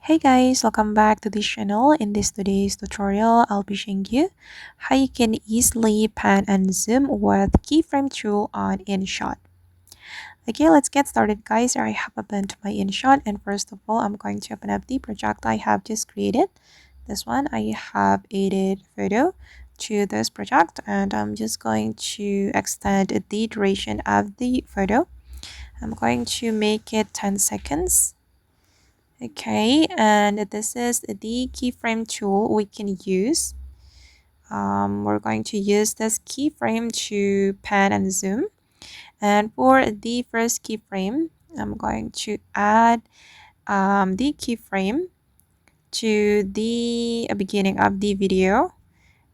Hey guys, welcome back to this channel. In this today's tutorial, I'll be showing you how you can easily pan and zoom with keyframe tool on InShot. Okay, let's get started guys. I have opened my InShot and first of all, I'm going to open up the project I have just created. This one, I have added photo to this project and I'm just going to extend the duration of the photo. I'm going to make it 10 seconds. Okay, and this is the keyframe tool we can use. We're going to use this keyframe to pan and zoom. And for the first keyframe, I'm going to add the keyframe to the beginning of the video.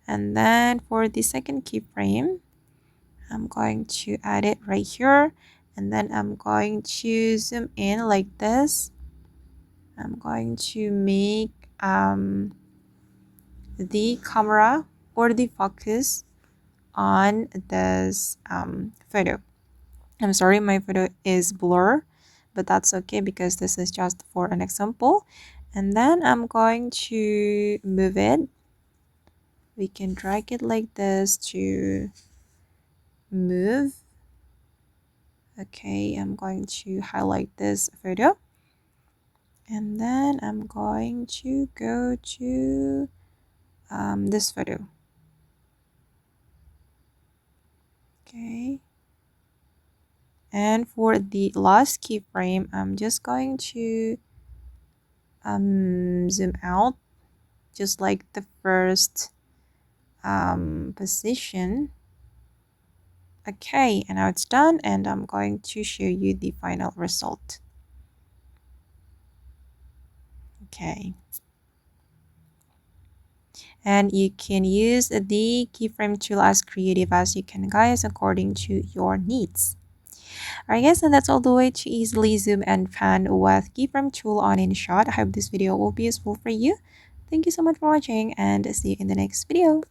And then for the second keyframe, I'm going to add it right here. And then I'm going to zoom in like this. I'm going to make the camera or the focus on this photo. I'm sorry, my photo is blur, but that's okay because this is just for an example. And then I'm going to move it. We can drag it like this to move. Okay, I'm going to highlight this photo. And then I'm going to go to this photo. Okay. And for the last keyframe, I'm just going to zoom out just like the first position. Okay, and now it's done and I'm going to show you the final result. Okay. And you can use the keyframe tool as creative as you can guys according to your needs. Alright guys, and that's all the way to easily zoom and pan with keyframe tool on InShot. I hope this video will be useful for you. Thank you so much for watching and see you in the next video.